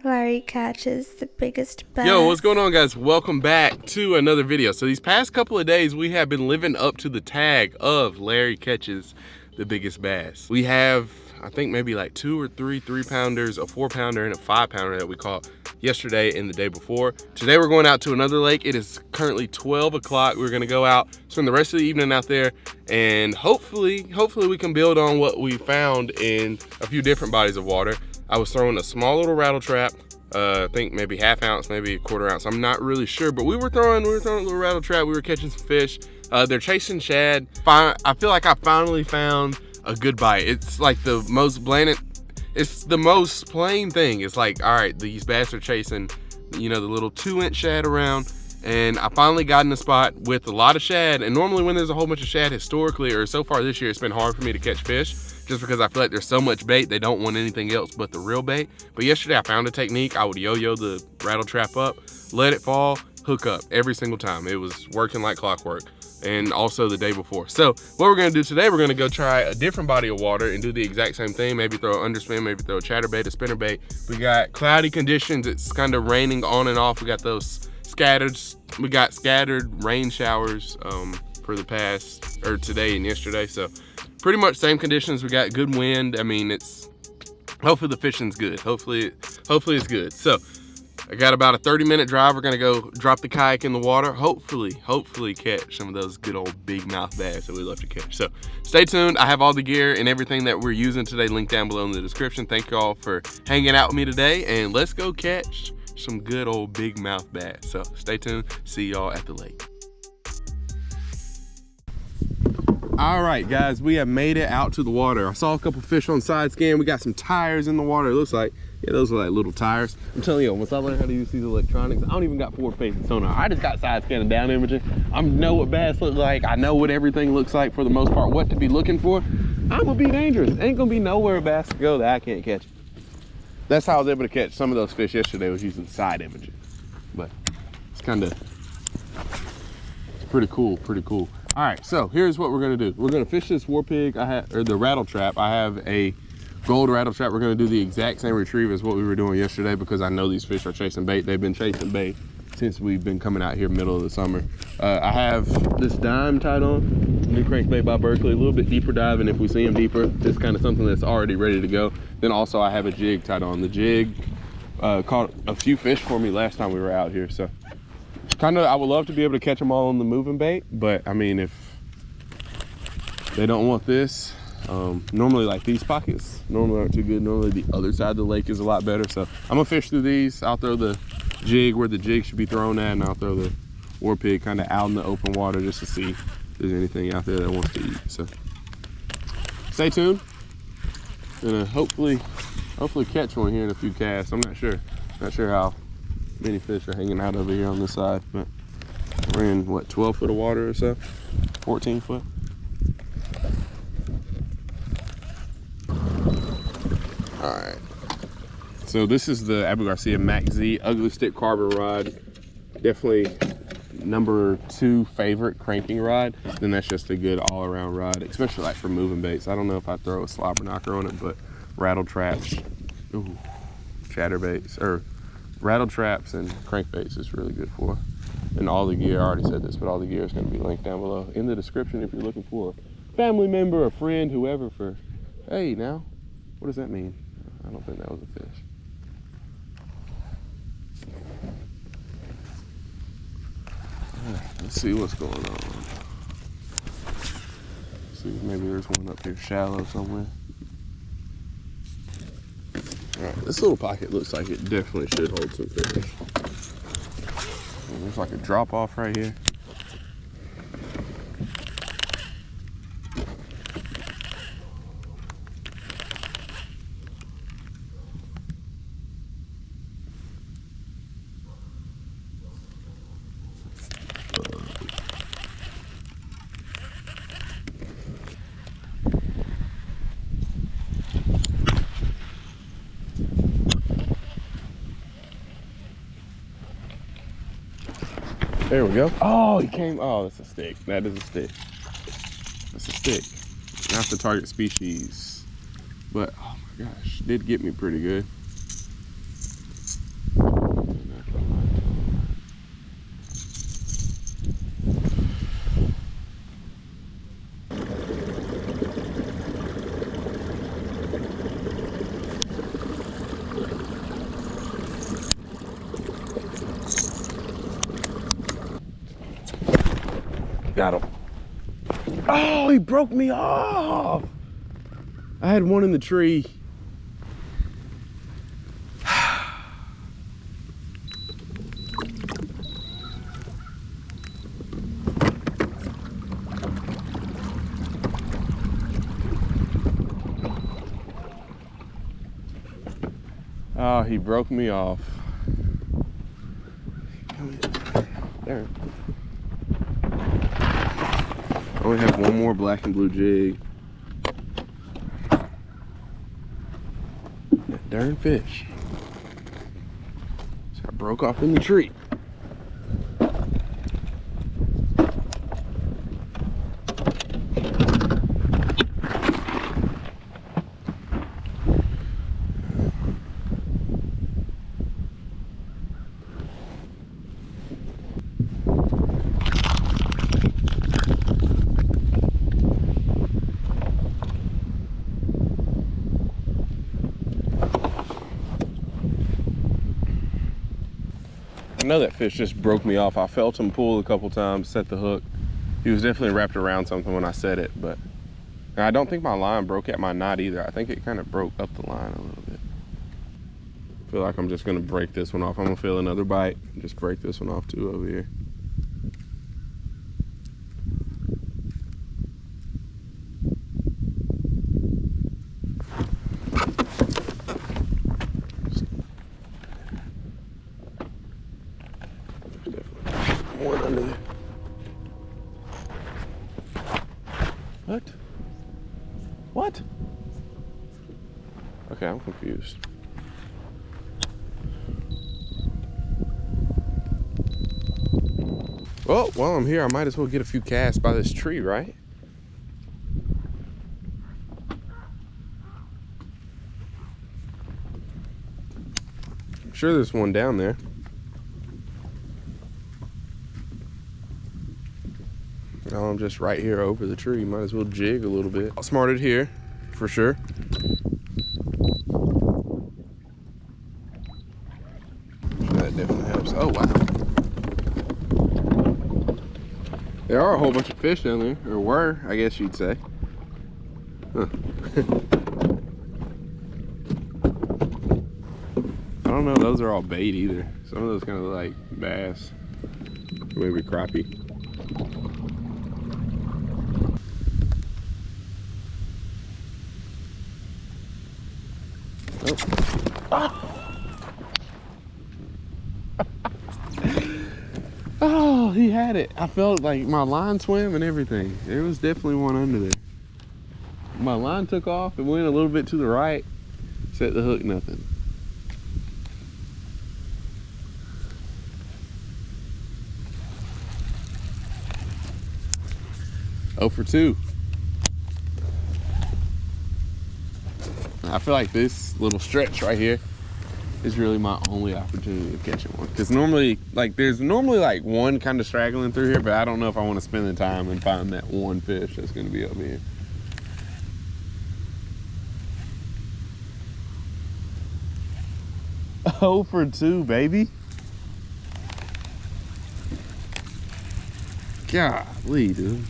Larry catches the biggest bass. Yo, what's going on, guys? Welcome back to another video. So these past couple of days we have been living up to the tag of Larry catches the biggest bass. We have, I think, maybe like 2 or 3 3-pounders, a 4-pounder, and a 5-pounder that we caught yesterday and the day before. Today we're going out to another lake. It is currently 12 o'clock. We're gonna go out, spend the rest of the evening out there, and hopefully we can build on what we found in a few different bodies of water. I was throwing a small little rattle trap, I think maybe ½ ounce, maybe a 1/4 ounce. I'm not really sure, but we were throwing a little rattle trap. We were catching some fish. They're chasing shad. I feel like I finally found a good bite. It's like the most bland. It's the most plain thing. It's like, all right, these bass are chasing, you know, the little 2-inch shad around, and I finally got in a spot with a lot of shad. And normally when there's a whole bunch of shad historically, or so far this year, it's been hard for me to catch fish, just because I feel like there's so much bait, they don't want anything else but the real bait. But yesterday I found a technique. I would yo-yo the rattle trap up, let it fall, hook up every single time. It was working like clockwork. And also the day before. So what we're gonna do today, we're gonna go try a different body of water and do the exact same thing. Maybe throw an underspin, maybe throw a chatterbait, a spinnerbait. We got cloudy conditions. It's kind of raining on and off. We got those scattered rain showers for the past, or today and yesterday. So pretty much same conditions. We got good wind. I mean, it's, hopefully the fishing's good. Hopefully it's good. So I got about a 30-minute drive. We're gonna go drop the kayak in the water. Hopefully catch some of those good old big mouth bass that we love to catch. So stay tuned. I have all the gear and everything that we're using today linked down below in the description. Thank you all for hanging out with me today, and let's go catch some good old big mouth bass. So stay tuned. See y'all at the lake. All right, guys, we have made it out to the water. I saw a couple fish on side scan. We got some tires in the water. It looks like, yeah, those are like little tires. I'm telling you, once I learn how to use these electronics, I don't even got forward-facing sonar. I just got side scan and down imaging. I know what bass look like. I know what everything looks like for the most part, what to be looking for. I'm gonna be dangerous. Ain't gonna be nowhere bass to go that I can't catch. That's how I was able to catch some of those fish yesterday, was using side imaging. But it's pretty cool, All right, so here's what we're gonna do. We're gonna fish this war pig, or the rattle trap. I have a gold rattle trap. We're gonna do the exact same retrieve as what we were doing yesterday, because I know these fish are chasing bait. They've been chasing bait since we've been coming out here middle of the summer. I have this dime tied on, new crankbait by Berkeley, a little bit deeper diving if we see them deeper. It's kind of something that's already ready to go. Then also I have a jig tied on. The jig caught a few fish for me last time we were out here, so I would love to be able to catch them all on the moving bait, but I mean, if they don't want this, normally like these pockets normally aren't too good. Normally the other side of the lake is a lot better. So I'm gonna fish through these. I'll throw the jig where the jig should be thrown at, and I'll throw the war pig kind of out in the open water just to see if there's anything out there that wants to eat. So stay tuned. Gonna hopefully catch one here in a few casts. I'm not sure how many fish are hanging out over here on this side, but we're in what, 12 foot of water or so, 14 foot. All right, so this is the Garcia Max Z ugly stick carbon rod. Definitely number 2 favorite cranking rod. Then that's just a good all-around rod, especially like for moving baits. I don't know if I throw a slobber knocker on it, but rattle traps, chatterbaits, or rattle traps and crankbaits is really good for. And all the gear, I already said this, but all the gear is going to be linked down below in the description if you're looking for a family member, a friend, whoever, for, hey, now, what does that mean? I don't think that was a fish. All right, let's see what's going on. See, maybe there's one up here shallow somewhere. All right, this little pocket looks like it definitely should hold some fish. There's like a drop off right here. There we go. Oh, he came. Oh, that's a stick. That is a stick. That's a stick. Not the target species. But, oh my gosh, did get me pretty good. Got him. Oh, he broke me off. I had one in the tree. Oh, he broke me off. There. I only have one more black and blue jig. That darn fish. So I broke off in the tree. I know that fish just broke me off. I felt him pull a couple times, set the hook. He was definitely wrapped around something when I set it, but I don't think my line broke at my knot either. I think it kind of broke up the line a little bit. I feel like I'm just gonna break this one off. I'm gonna feel another bite and just break this one off too over here. One under there. What? What? Okay, I'm confused. Well, while I'm here, I might as well get a few casts by this tree, right? I'm sure there's one down there. Now I'm just right here over the tree. Might as well jig a little bit. Outsmarted here, for sure. That definitely helps. Oh, wow. There are a whole bunch of fish down there, or were, I guess you'd say. Huh. I don't know, those are all bait either. Some of those kind of look like bass, or maybe crappie. Oh. Oh, he had it. I felt like my line swam and everything. There was definitely one under there. My line took off and went a little bit to the right. Set the hook, nothing. Oh for 2. I feel like this little stretch right here is really my only opportunity of catching one. Because normally, like, there's normally like one kind of straggling through here, but I don't know if I want to spend the time and find that one fish that's going to be up here. Oh for 2, baby. Golly, dude.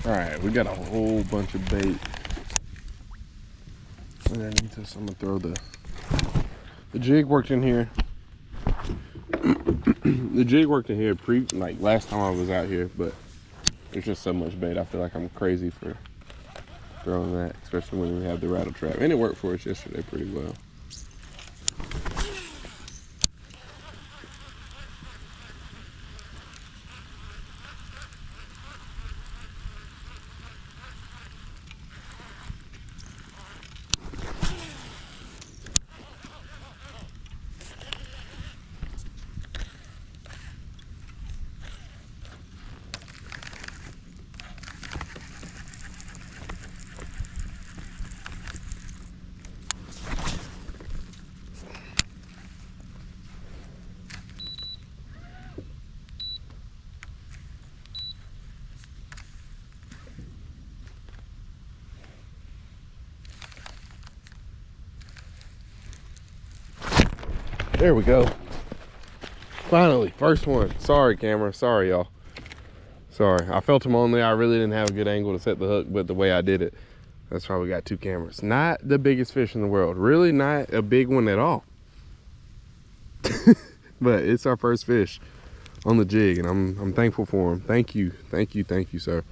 All right, we got a whole bunch of bait. Look at underneath this. I'm gonna throw the jig worked in here. The jig worked in here like last time I was out here, but there's just so much bait. I feel like I'm crazy for throwing that, especially when we have the rattle trap. And it worked for us yesterday pretty well. There we go. Finally, first one. Sorry, camera. Sorry, y'all. Sorry. I felt him on there. I really didn't have a good angle to set the hook, but the way I did it, that's why we got two cameras. Not the biggest fish in the world. Really not a big one at all. But it's our first fish on the jig, and I'm thankful for him. Thank you, sir.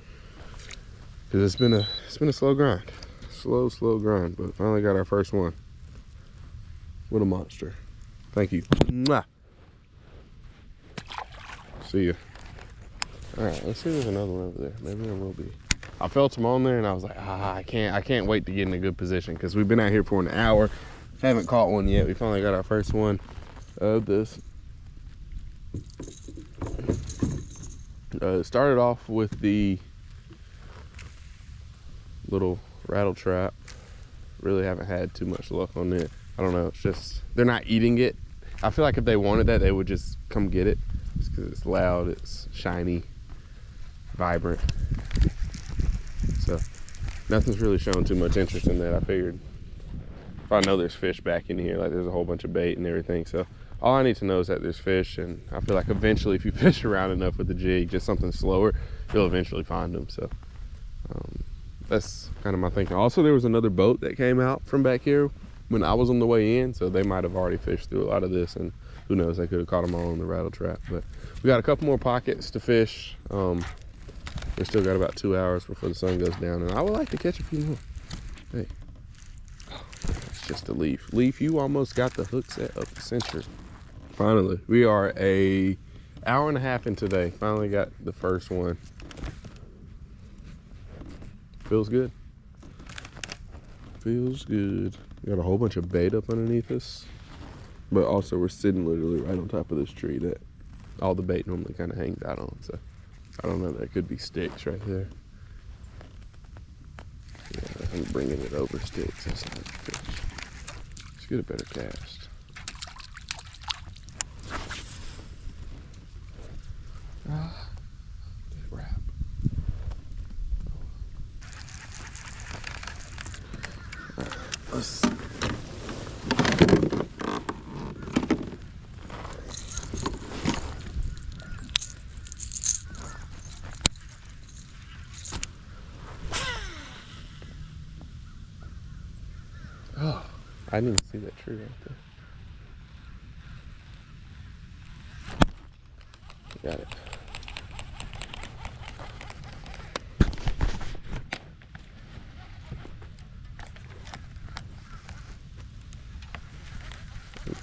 Because it's been a slow grind. Slow grind, but finally got our first one. What a monster. Thank you. Mwah. See ya. All right, let's see if there's another one over there. Maybe there will be. I felt him on there and I was like, I can't wait to get in a good position because we've been out here for an hour. Haven't caught one yet. We finally got our first one of this. Started off with the little rattle trap. Really haven't had too much luck on it. I don't know, it's just, they're not eating it. I feel like if they wanted that, they would just come get it. Just because it's loud, it's shiny, vibrant. So, nothing's really showing too much interest in that. I figured if I know there's fish back in here, like there's a whole bunch of bait and everything. So, all I need to know is that there's fish, and I feel like eventually if you fish around enough with the jig, just something slower, you'll eventually find them. So, that's kind of my thinking. Also, there was another boat that came out from back here when I was on the way in, so they might have already fished through a lot of this, and who knows, they could have caught them all in the rattle trap. But we got a couple more pockets to fish. We still got about 2 hours before the sun goes down, and I would like to catch a few more. Hey, it's just a leaf. Leaf, you almost got the hook set of the century. Finally, we are a hour and a half in today. Finally got the first one. Feels good. Feels good. We got a whole bunch of bait up underneath us, but also we're sitting literally right on top of this tree that all the bait normally kind of hangs out on. So I don't know, there could be sticks right there. Yeah, I think bringing it over sticks, that's not a fish. Let's get a better cast. Good wrap. All right, let's. Oh, I didn't even see that tree right there. Got it.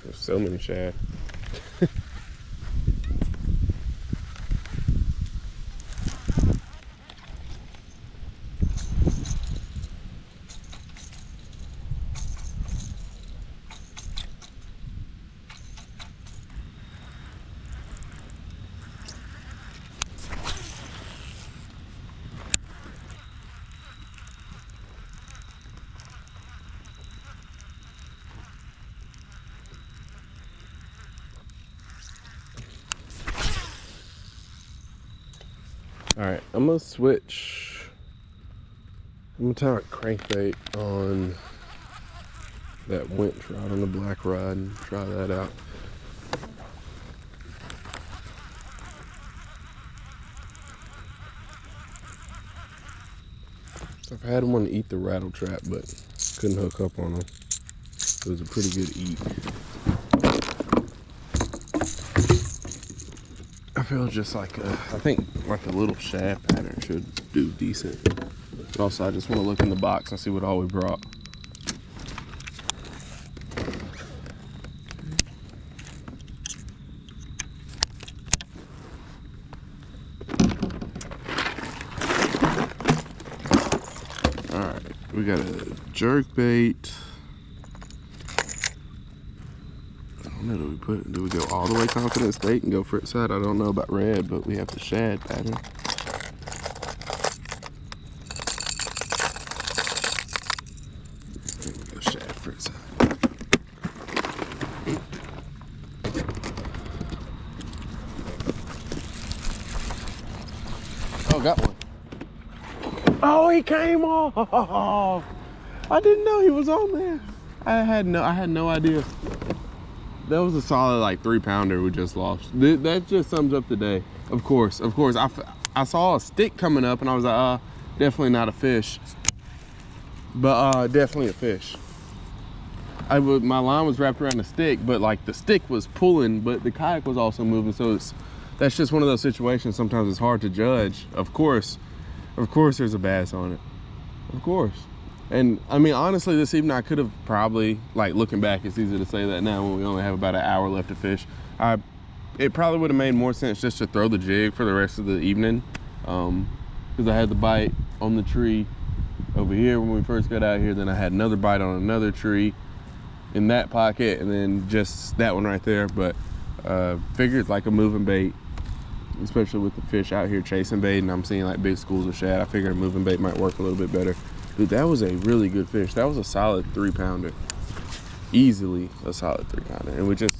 There's so many shad. All right, I'm gonna switch. I'm gonna tie a crankbait on that winch rod on the black rod and try that out. I've had one eat the rattle trap, but couldn't hook up on them. It was a pretty good eat. I feel just like I think like a little shad pattern should do decent. But also I just want to look in the box and see what all we brought. Alright, we got a jerk bait. I don't know, do we go all the way confident state and go frit side? I don't know about red, but we have the shad pattern. I think we go shad frit side. Oh, got one. Oh, he came off. I didn't know he was on there. I had no idea. That was a solid like 3-pounder we just lost. That just sums up the day. Of course. I saw a stick coming up and I was like, definitely not a fish. But definitely a fish. My line was wrapped around the stick, but like the stick was pulling, but the kayak was also moving. So that's just one of those situations. Sometimes it's hard to judge. Of course there's a bass on it. Of course. And I mean, honestly, this evening I could have probably, like looking back, it's easy to say that now when we only have about an hour left to fish. It probably would have made more sense just to throw the jig for the rest of the evening. Because I had the bite on the tree over here when we first got out here. Then I had another bite on another tree in that pocket, and then just that one right there. But figured like a moving bait, especially with the fish out here chasing bait, and I'm seeing like big schools of shad. I figured a moving bait might work a little bit better. Dude, that was a really good fish. That was a solid 3-pounder. Easily a solid 3-pounder. And we just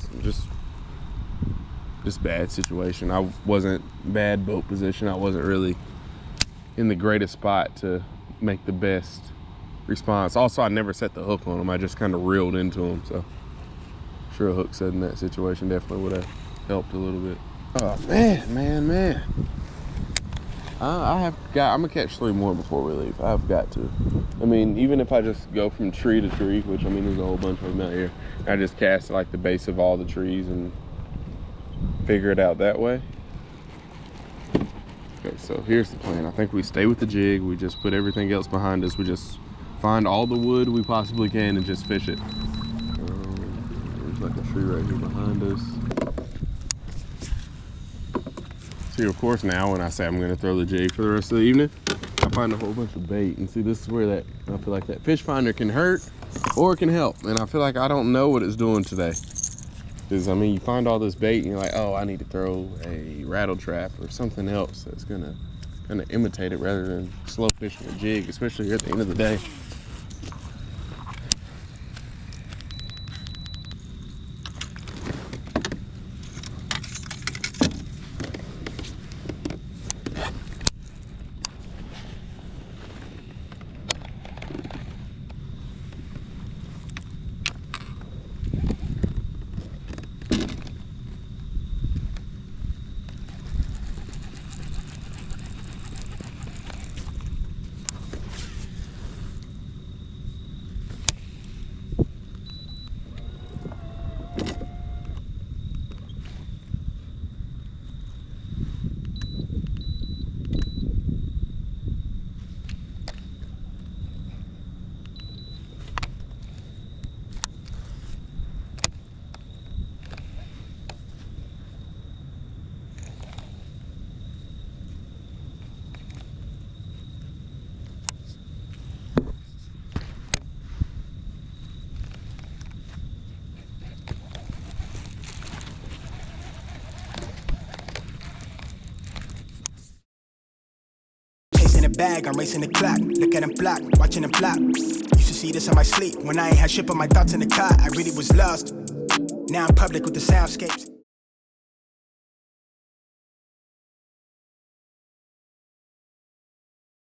bad situation. I wasn't bad boat position. I wasn't really in the greatest spot to make the best response. Also, I never set the hook on him. I just kind of reeled into him. So sure, a hook set in that situation definitely would have helped a little bit. Oh man. I'm gonna catch 3 more before we leave. I've got to. I mean, even if I just go from tree to tree, which I mean there's a whole bunch of them out here, I just cast like the base of all the trees and figure it out that way. Okay, so here's the plan. I think we stay with the jig. We just put everything else behind us. We just find all the wood we possibly can and just fish it. There's like a tree right here behind us. See, of course, now when I say I'm gonna throw the jig for the rest of the evening, I find a whole bunch of bait. And see, this is where I feel like that fish finder can hurt or it can help. And I feel like I don't know what it's doing today. Because, I mean, you find all this bait and you're like, oh, I need to throw a rattle trap or something else that's gonna kind of imitate it rather than slow fishing a jig, especially here at the end of the day. Bag, I'm racing the clock. Look at them block, watching them flop. Used to see this in my sleep when I ain't had shit on my thoughts in the car. I really was lost. Now I'm public with the soundscapes.